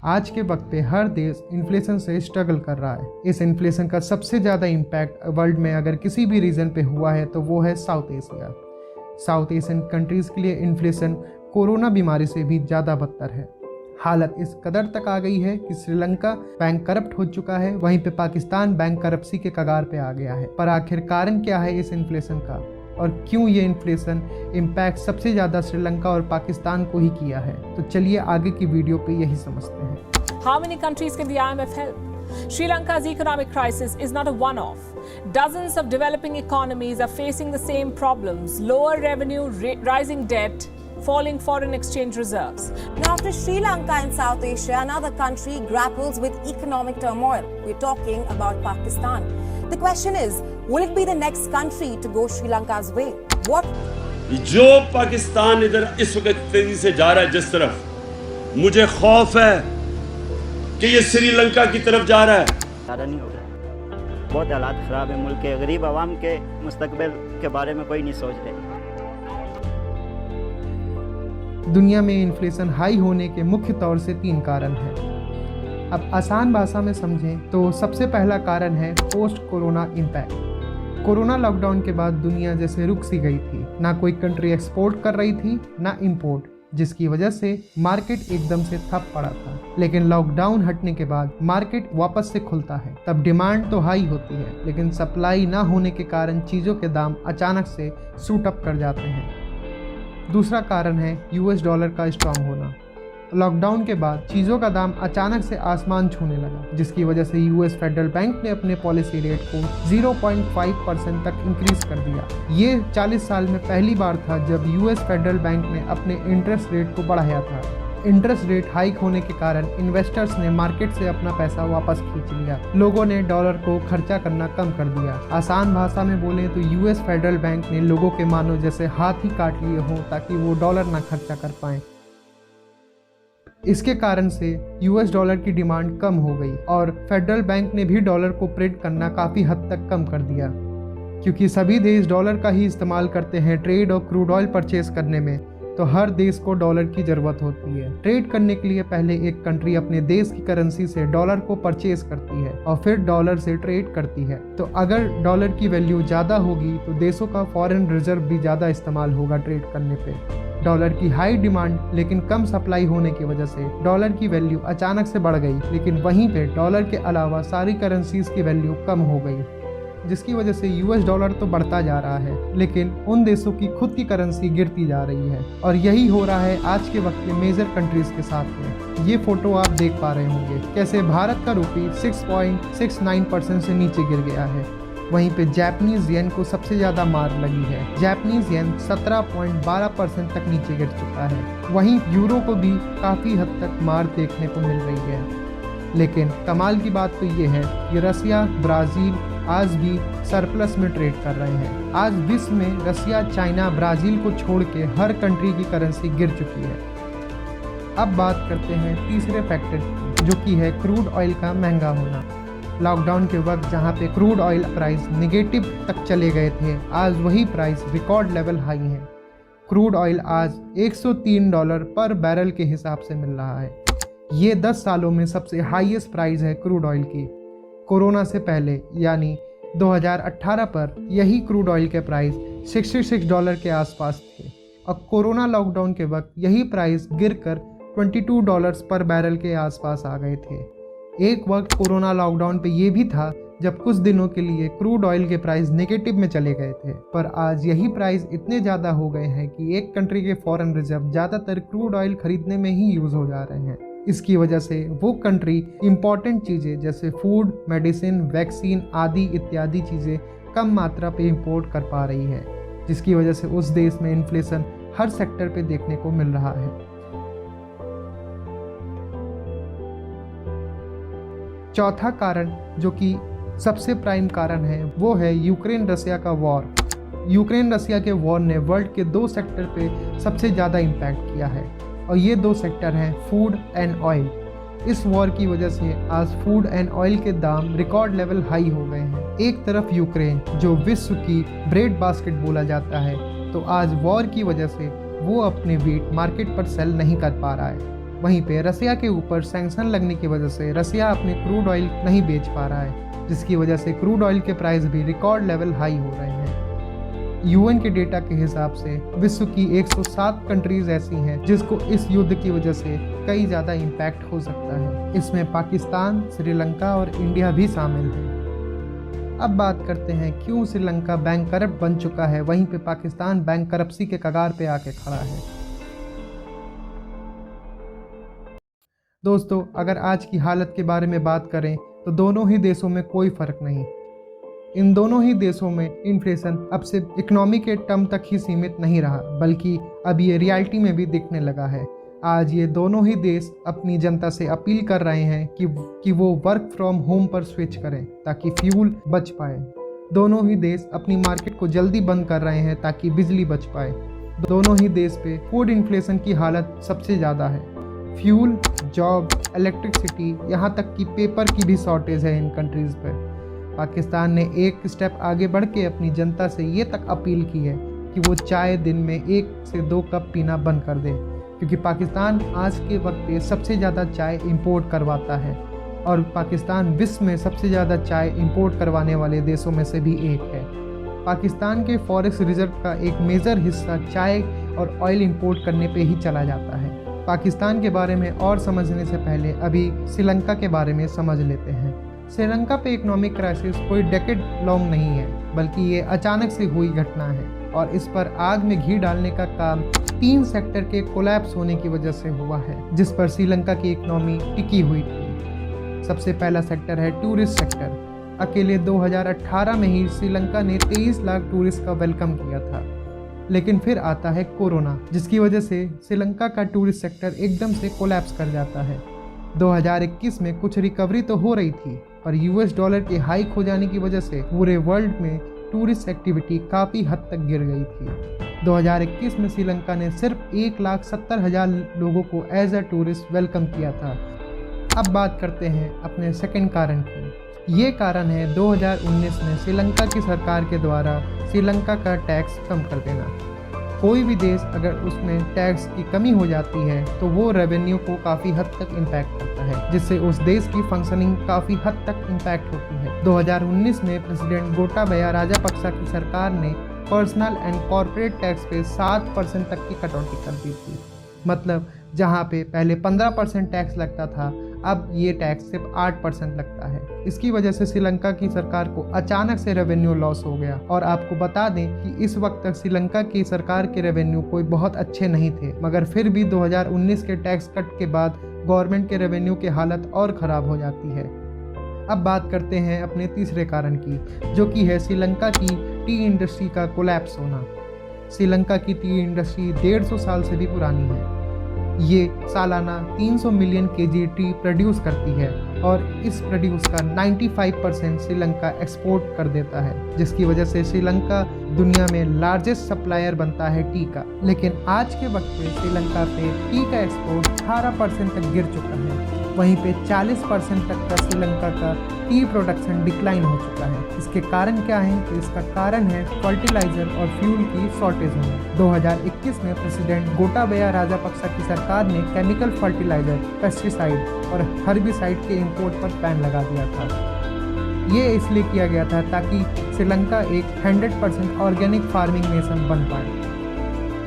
आज के वक्त पे हर देश इन्फ्लेशन से स्ट्रगल कर रहा है। इस इन्फ्लेशन का सबसे ज़्यादा इम्पैक्ट वर्ल्ड में अगर किसी भी रीजन पे हुआ है तो वो है south Asia. South Asian countries के लिए इन्फ्लेशन कोरोना बीमारी से भी ज़्यादा बदतर है। हालत इस कदर तक आ गई है कि श्रीलंका बैंक करप्ट हो चुका है, वहीं पे पाकिस्तान बैंक करप्सी के कगार पे आ गया है। पर आखिर कारण क्या है इस इन्फ्लेशन का और क्यों ये इन्फ्लेशन इम्पैक्ट सबसे ज़्यादा श्रीलंका और पाकिस्तान को ही किया है? तो चलिए आगे की वीडियो पे यही समझते हैं। How many countries can the IMF help? Sri Lanka's economic crisis is not a one-off. Dozens of developing economies are facing the same problems: lower revenue, rising debt, falling foreign exchange reserves. Now, after Sri Lanka in South Asia, another country grapples with economic turmoil. We're talking about Pakistan. The question is, will it be the next country to go Sri Lanka's way? What? जो पाकिस्तान इधर इस वक्त तेजी से जा रहा है जिस तरफ, मुझे खौफ है कि ये श्रीलंका की तरफ जा रहा है। ज़्यादा नहीं हो रहा, बहुत हालात ख़राब है मुल्क के। गरीब आवाम के मुस्तकबिल के बारे में कोई नहीं सोच रहे। दुनिया में इन्फ्लेशन हाई होने के मुख्य तौर से 3 कारण हैं। अब आसान भाषा में समझें तो सबसे पहला कारण है post corona impact. Corona lockdown के बाद दुनिया जैसे रुक सी गई थी, ना कोई कंट्री एक्सपोर्ट कर रही थी ना इंपोर्ट, जिसकी वजह से मार्केट एकदम से ठप पड़ा था। लेकिन लॉकडाउन हटने के बाद मार्केट वापस से खुलता है, तब डिमांड तो हाई होती है, लेकिन सप्लाई ना होने के कारण चीज़ों के दाम अचानक से शूट अप कर जाते हैं। दूसरा कारण है यूएस डॉलर का स्ट्रांग होना। लॉकडाउन के बाद चीज़ों का दाम अचानक से आसमान छूने लगा, जिसकी वजह से यूएस फेडरल बैंक ने अपने पॉलिसी रेट को 0.5% तक इंक्रीज कर दिया। ये 40 साल में पहली बार था जब यूएस फेडरल बैंक ने अपने इंटरेस्ट रेट को बढ़ाया था। इंटरेस्ट रेट हाइक होने के कारण इन्वेस्टर्स ने मार्केट से अपना पैसा वापस खींच लिया। लोगों ने डॉलर को खर्चा करना कम कर दिया। आसान भाषा में बोलें तो यूएस फेडरल बैंक ने लोगों के मानो जैसे हाथ ही काट लिए हों ताकि वो डॉलर ना खर्चा कर पाएं। इसके कारण से यूएस डॉलर की डिमांड कम हो गई और फेडरल बैंक ने भी डॉलर को प्रिंट करना काफ़ी हद तक कम कर दिया। क्योंकि सभी देश डॉलर का ही इस्तेमाल करते हैं ट्रेड और क्रूड ऑयल परचेज करने में, तो हर देश को डॉलर की ज़रूरत होती है। ट्रेड करने के लिए पहले एक कंट्री अपने देश की करेंसी से डॉलर को परचेज करती है और फिर डॉलर से ट्रेड करती है। तो अगर डॉलर की वैल्यू ज़्यादा होगी तो देशों का फॉरेन रिजर्व भी ज़्यादा इस्तेमाल होगा ट्रेड करने पे। डॉलर की हाई डिमांड लेकिन कम सप्लाई होने की वजह से डॉलर की वैल्यू अचानक से बढ़ गई, लेकिन वहीं पे डॉलर के अलावा सारी करेंसीज की वैल्यू कम हो गई, जिसकी वजह से यूएस डॉलर तो बढ़ता जा रहा है लेकिन उन देशों की खुद की करेंसी गिरती जा रही है। और यही हो रहा है आज के वक्त के मेजर कंट्रीज के साथ में। ये फोटो आप देख पा रहे होंगे कैसे भारत का रुपये 6.69% से नीचे गिर गया है। वहीं पे जापानीज येन को सबसे ज़्यादा मार लगी है। जापानीज येन 17.12% तक नीचे गिर चुका है। वहीं यूरो को भी काफ़ी हद तक मार देखने को मिल रही है। लेकिन कमाल की बात तो ये है कि रसिया, ब्राज़ील आज भी सरप्लस में ट्रेड कर रहे हैं। आज विश्व में रसिया, चाइना, ब्राज़ील को छोड़ के हर कंट्री की करेंसी गिर चुकी है। अब बात करते हैं तीसरे फैक्टर की, जो कि है क्रूड ऑयल का महंगा होना। लॉकडाउन के वक्त जहां पे क्रूड ऑयल प्राइस नेगेटिव तक चले गए थे, आज वही प्राइस रिकॉर्ड लेवल हाई है। क्रूड ऑयल आज $103 पर बैरल के हिसाब से मिल रहा है। ये 10 सालों में सबसे हाईएस्ट प्राइस है क्रूड ऑयल की। कोरोना से पहले यानी 2018 पर यही क्रूड ऑयल के प्राइस $66 के आसपास थे और कोरोना लॉकडाउन के वक्त यही प्राइस गिरकर $22 पर बैरल के आसपास आ गए थे। एक वक्त कोरोना लॉकडाउन पे ये भी था जब कुछ दिनों के लिए क्रूड ऑयल के प्राइस नेगेटिव में चले गए थे, पर आज यही प्राइस इतने ज़्यादा हो गए हैं कि एक कंट्री के फॉरेन रिजर्व ज़्यादातर क्रूड ऑयल खरीदने में ही यूज़ हो जा रहे हैं। इसकी वजह से वो कंट्री इम्पॉर्टेंट चीज़ें जैसे फूड, मेडिसिन, वैक्सीन आदि इत्यादि चीज़ें कम मात्रा पे इंपोर्ट कर पा रही है, जिसकी वजह से उस देश में इन्फ्लेशन हर सेक्टर पे देखने को मिल रहा है। चौथा कारण जो कि सबसे प्राइम कारण है वो है यूक्रेन रसिया का वॉर। यूक्रेन रसिया के वॉर ने वर्ल्ड के 2 सेक्टर पे सबसे ज़्यादा इम्पैक्ट किया है और ये 2 सेक्टर हैं फूड एंड ऑयल। इस वॉर की वजह से आज फूड एंड ऑयल के दाम रिकॉर्ड लेवल हाई हो गए हैं। एक तरफ यूक्रेन जो विश्व की ब्रेड बास्केट बोला जाता है, तो आज वॉर की वजह से वो अपने व्हीट मार्केट पर सेल नहीं कर पा रहा है। वहीं पे रसिया के ऊपर सैंक्शन लगने की वजह से रसिया अपने क्रूड ऑयल नहीं बेच पा रहा है, जिसकी वजह से क्रूड ऑयल के प्राइस भी रिकॉर्ड लेवल हाई हो रहे हैं। यूएन के डेटा के हिसाब से विश्व की 107 कंट्रीज ऐसी हैं जिसको इस युद्ध की वजह से कई ज़्यादा इम्पैक्ट हो सकता है। इसमें पाकिस्तान, श्रीलंका और इंडिया भी शामिल है। अब बात करते हैं क्यों श्रीलंका बैंकरप्ट बन चुका है, वहीं पे पाकिस्तान बैंकरप्सी के कगार पे आके खड़ा है। दोस्तों, अगर आज की हालत के बारे में बात करें तो दोनों ही देशों में कोई फ़र्क नहीं। इन दोनों ही देशों में इन्फ्लेशन अब सिर्फ इकोनॉमी के टर्म तक ही सीमित नहीं रहा, बल्कि अब ये रियलिटी में भी दिखने लगा है। आज ये दोनों ही देश अपनी जनता से अपील कर रहे हैं कि वो वर्क फ्रॉम होम पर स्विच करें ताकि फ्यूल बच पाए। दोनों ही देश अपनी मार्केट को जल्दी बंद कर रहे हैं ताकि बिजली बच पाए। दोनों ही देश पे फूड इन्फ्लेशन की हालत सबसे ज़्यादा है। फ्यूल, जॉब, इलेक्ट्रिसिटी, यहाँ तक कि पेपर की भी शॉर्टेज है इन कंट्रीज़ पर। पाकिस्तान ने एक स्टेप आगे बढ़ के अपनी जनता से ये तक अपील की है कि वो चाय दिन में 1 से 2 कप पीना बंद कर दे, क्योंकि पाकिस्तान आज के वक्त पे सबसे ज़्यादा चाय इंपोर्ट करवाता है और पाकिस्तान विश्व में सबसे ज़्यादा चाय इंपोर्ट करवाने वाले देशों में से भी एक है। पाकिस्तान के फॉरेक्स रिजर्व का एक मेजर हिस्सा चाय और ऑयल इंपोर्ट करने पे ही चला जाता है। पाकिस्तान के बारे में और समझने से पहले अभी श्रीलंका के बारे में समझ लेते हैं। श्रीलंका पे इकोनॉमिक क्राइसिस कोई डेकेड लॉन्ग नहीं है, बल्कि ये अचानक से हुई घटना है और इस पर आग में घी डालने का काम 3 सेक्टर के कोलैप्स होने की वजह से हुआ है, जिस पर श्रीलंका की इकोनॉमी टिकी हुई थी। सबसे पहला सेक्टर है टूरिस्ट सेक्टर। अकेले 2018 में ही श्रीलंका ने 23 लाख टूरिस्ट का वेलकम किया था। लेकिन फिर आता है कोरोना, जिसकी वजह से श्रीलंका का टूरिस्ट सेक्टर एकदम से कोलैप्स कर जाता है। 2021 में कुछ रिकवरी तो हो रही थी, पर यूएस डॉलर के हाइक हो जाने की वजह से पूरे वर्ल्ड में टूरिस्ट एक्टिविटी काफ़ी हद तक गिर गई थी। 2021 में श्रीलंका ने सिर्फ 1,70,000 लोगों को एज अ टूरिस्ट वेलकम किया था। अब बात करते हैं अपने सेकंड कारण की। ये कारण है 2019 में श्रीलंका की सरकार के द्वारा श्रीलंका का टैक्स कम कर देना। कोई भी देश अगर उसमें टैक्स की कमी हो जाती है तो वो रेवेन्यू को काफ़ी हद तक इम्पैक्ट करता है, जिससे उस देश की फंक्शनिंग काफ़ी हद तक इम्पैक्ट होती है। 2019 में प्रेसिडेंट गोटाबया राजापक्सा की सरकार ने पर्सनल एंड कॉर्पोरेट टैक्स पे 7% तक की कटौती कर दी थी। मतलब जहाँ पे पहले 15% टैक्स लगता था, अब ये टैक्स सिर्फ 8% लगता है। इसकी वजह से श्रीलंका की सरकार को अचानक से रेवेन्यू लॉस हो गया। और आपको बता दें कि इस वक्त तक श्रीलंका की सरकार के रेवेन्यू कोई बहुत अच्छे नहीं थे, मगर फिर भी 2019 के टैक्स कट के बाद गवर्नमेंट के रेवेन्यू की हालत और ख़राब हो जाती है। अब बात करते हैं अपने तीसरे कारण की, जो कि है श्रीलंका की टी इंडस्ट्री का कोलैप्स होना। श्रीलंका की टी इंडस्ट्री 150 साल से भी पुरानी है। ये सालाना 300 मिलियन केजी टी प्रोड्यूस करती है और इस प्रोड्यूस का 95% श्रीलंका एक्सपोर्ट कर देता है, जिसकी वजह से श्रीलंका दुनिया में लार्जेस्ट सप्लायर बनता है टी का। लेकिन आज के वक्त पे श्रीलंका पे टी का एक्सपोर्ट 18% तक गिर चुका है। वहीं पे 40% तक का श्रीलंका का टी प्रोडक्शन डिक्लाइन हो चुका है। इसके कारण क्या है? तो इसका कारण है फर्टिलाइजर और फ्यूल की शॉर्टेज होना। 2021 में प्रेसिडेंट गोटाबया राजापक्सा की सरकार ने केमिकल फर्टिलाइजर, पेस्टिसाइड और हर्बिसाइड के इंपोर्ट पर बैन लगा दिया था। ये इसलिए किया गया था ताकि श्रीलंका एक 100% ऑर्गेनिक फार्मिंग नेशन बन पाए।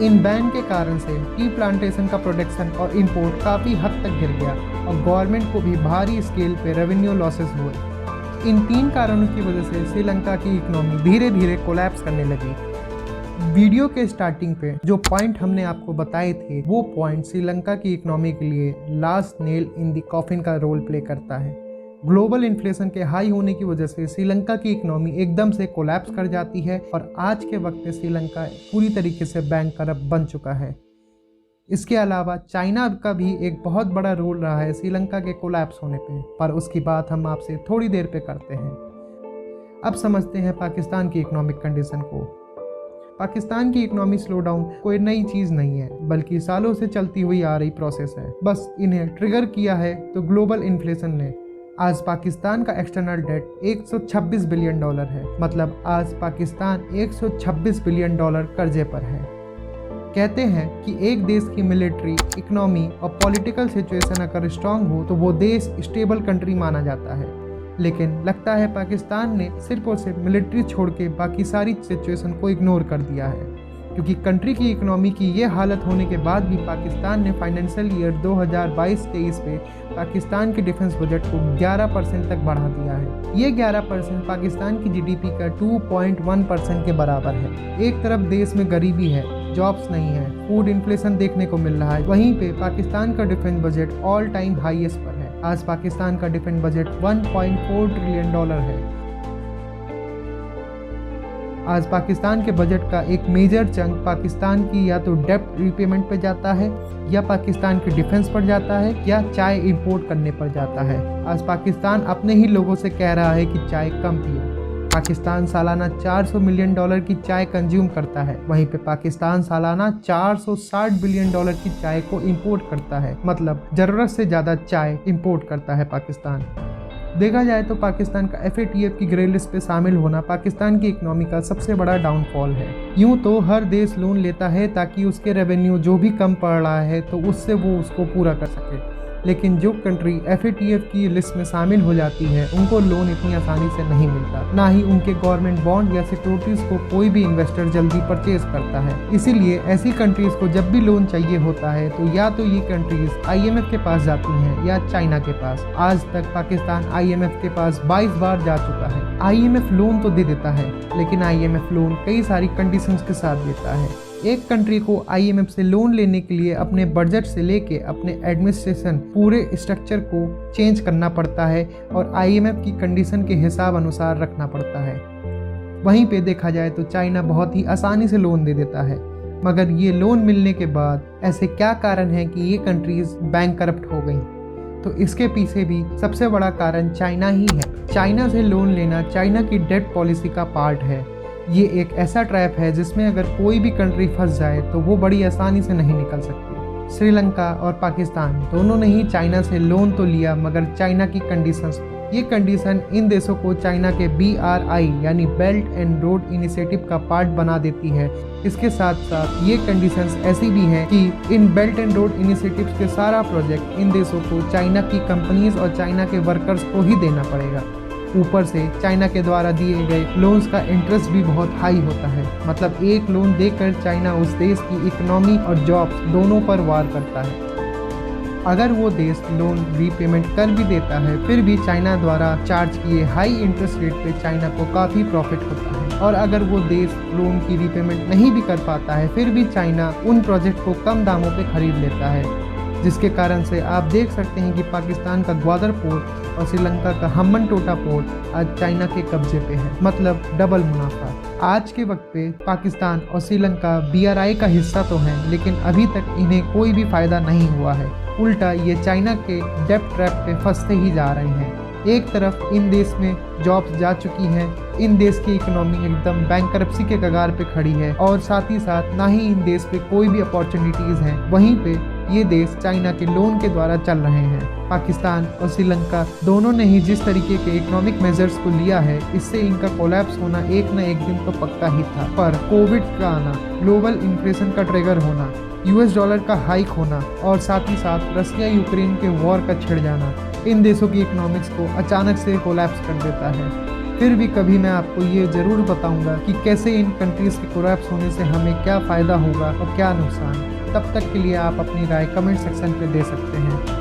इन बैन के कारण से टी प्लांटेशन का प्रोडक्शन और इंपोर्ट काफ़ी हद तक गिर गया और गवर्नमेंट को भी भारी स्केल पे रेवेन्यू लॉसेस हुए। इन 3 कारणों की वजह से श्रीलंका की इकोनॉमी धीरे धीरे कोलैप्स करने लगी। वीडियो के स्टार्टिंग पे जो पॉइंट हमने आपको बताए थे, वो पॉइंट श्रीलंका की इकोनॉमी के लिए last nail in the coffin का रोल प्ले करता है। ग्लोबल इन्फ्लेशन के हाई होने की वजह से श्रीलंका की इकोनॉमी एकदम से कोलैप्स कर जाती है और आज के वक्त में श्रीलंका पूरी तरीके से बैंकरप्ट बन चुका है। इसके अलावा चाइना का भी एक बहुत बड़ा रोल रहा है श्रीलंका के कोलैप्स होने पे, पर उसकी बात हम आपसे थोड़ी देर पे करते हैं। अब समझते हैं पाकिस्तान की इकोनॉमिक कंडीशन को। पाकिस्तान की इकोनॉमी स्लो डाउन कोई नई चीज़ नहीं है, बल्कि सालों से चलती हुई आ रही प्रोसेस है। बस इन्हें ट्रिगर किया है तो ग्लोबल इन्फ्लेशन ने। आज पाकिस्तान का एक्सटर्नल डेट $126 बिलियन है। मतलब आज पाकिस्तान $126 बिलियन कर्जे पर है। कहते हैं कि एक देश की मिलिट्री, इकोनॉमी और पॉलिटिकल सिचुएशन अगर स्ट्रांग हो तो वो देश स्टेबल कंट्री माना जाता है। लेकिन लगता है पाकिस्तान ने सिर्फ और सिर्फ मिलिट्री छोड़ के बाकी सारी सिचुएशन को इग्नोर कर दिया है, क्योंकि कंट्री की इकोनॉमी की ये हालत होने के बाद भी पाकिस्तान ने फाइनेंशियल ईयर 2022-23 पे पाकिस्तान के डिफेंस बजट को 11% तक बढ़ा दिया है। ये 11% पाकिस्तान की जीडीपी का 2.1% के बराबर है। एक तरफ देश में गरीबी है, जॉब्स नहीं है, फूड इन्फ्लेशन देखने को मिल रहा है, वहीं पे पाकिस्तान का defence budget all time highest पर है। आज पाकिस्तान का डिफेंस बजट $1.4 ट्रिलियन है। आज पाकिस्तान के बजट का एक मेजर चंक पाकिस्तान की या तो डेब्ट रीपेमेंट पे जाता है, या पाकिस्तान के डिफेंस पर जाता है, या चाय इंपोर्ट करने पर जाता है। आज पाकिस्तान अपने ही लोगों से कह रहा है कि चाय कम पियो। पाकिस्तान सालाना $400 मिलियन की चाय कंज्यूम करता है, वहीं पे पाकिस्तान सालाना $460 बिलियन की चाय को इंपोर्ट करता है। मतलब जरूरत से ज़्यादा चाय इंपोर्ट करता है पाकिस्तान। देखा जाए तो पाकिस्तान का FATF की ग्रे लिस्ट पे शामिल होना पाकिस्तान की इकोनॉमी का सबसे बड़ा डाउनफॉल है। यूं तो हर देश लोन लेता है ताकि उसके रेवेन्यू जो भी कम पड़ रहा है तो उससे वो उसको पूरा कर सके, लेकिन जो कंट्री FATF की लिस्ट में शामिल हो जाती है उनको लोन इतनी आसानी से नहीं मिलता, ना ही उनके गवर्नमेंट बॉन्ड या सिक्योरिटीज को कोई भी इन्वेस्टर जल्दी परचेज करता है। इसीलिए ऐसी कंट्रीज को जब भी लोन चाहिए होता है तो या तो ये कंट्रीज IMF के पास जाती हैं या चाइना के पास। आज तक पाकिस्तान IMF के पास 22 बार जा चुका है। IMF लोन तो दे देता है, लेकिन IMF लोन कई सारी कंडीशंस के साथ देता है। एक कंट्री को IMF से लोन लेने के लिए अपने बजट से लेके अपने एडमिनिस्ट्रेशन पूरे स्ट्रक्चर को चेंज करना पड़ता है और IMF की कंडीशन के हिसाब अनुसार रखना पड़ता है। वहीं पे देखा जाए तो चाइना बहुत ही आसानी से लोन दे देता है, मगर ये लोन मिलने के बाद ऐसे क्या कारण है कि ये कंट्रीज बैंक करप्ट हो गई? तो इसके पीछे भी सबसे बड़ा कारण चाइना ही है। चाइना से लोन लेना चाइना की डेट पॉलिसी का पार्ट है। ये एक ऐसा ट्रैप है जिसमें अगर कोई भी कंट्री फंस जाए तो वो बड़ी आसानी से नहीं निकल सकती। श्रीलंका और पाकिस्तान दोनों ने ही चाइना से लोन तो लिया, मगर चाइना की कंडीशंस, ये कंडीशन इन देशों को चाइना के BRI यानी बेल्ट एंड रोड इनिशिएटिव का पार्ट बना देती है। इसके साथ साथ ये कंडीशंस ऐसी भी हैं कि इन बेल्ट एंड रोड इनिशिएटिव के सारा प्रोजेक्ट इन देशों को चाइना की कंपनीज और चाइना के वर्कर्स को ही देना पड़ेगा। ऊपर से चाइना के द्वारा दिए गए लोन्स का इंटरेस्ट भी बहुत हाई होता है। मतलब एक लोन देकर चाइना उस देश की इकोनॉमी और जॉब्स दोनों पर वार करता है। अगर वो देश लोन रीपेमेंट कर भी देता है फिर भी चाइना द्वारा चार्ज किए हाई इंटरेस्ट रेट पे चाइना को काफ़ी प्रॉफिट होता है। और अगर वो देश लोन की रीपेमेंट नहीं भी कर पाता है फिर भी चाइना उन प्रोजेक्ट को कम दामों पे खरीद लेता है, जिसके कारण से आप देख सकते हैं कि पाकिस्तान का ग्वादर पोर्ट और श्रीलंका का हम्बनटोटा पोर्ट आज चाइना के कब्जे पे है। मतलब डबल मुनाफा। आज के वक्त पे पाकिस्तान और श्रीलंका BRI का हिस्सा तो हैं, लेकिन अभी तक इन्हें कोई भी फायदा नहीं हुआ है। उल्टा ये चाइना के डेब्ट ट्रैप पे फंसते ही जा रहे हैं। एक तरफ इन देश में जॉब्स जा चुकी हैं, इन देश की इकोनॉमी एकदम बैंकरप्सी के कगार पे खड़ी है, और साथ ही साथ ना ही इन देश पे कोई भी अपॉर्चुनिटीज़ हैं। वहीं पे ये देश चाइना के लोन के द्वारा चल रहे हैं। पाकिस्तान और श्रीलंका दोनों ने ही जिस तरीके के इकोनॉमिक मेजर्स को लिया है, इससे इनका कोलैप्स होना एक न एक दिन तो पक्का ही था। पर कोविड का आना, ग्लोबल इन्फ्लेशन का ट्रिगर होना, US डॉलर का हाइक होना और साथ ही साथ रशिया यूक्रेन के वॉर का छिड़ जाना इन देशों की इकोनॉमिक्स को अचानक से कोलैप्स कर देता है। फिर भी कभी मैं आपको ये ज़रूर बताऊंगा कि कैसे इन कंट्रीज़ के कोलैप्स होने से हमें क्या फ़ायदा होगा और क्या नुकसान। तब तक के लिए आप अपनी राय कमेंट सेक्शन पे दे सकते हैं।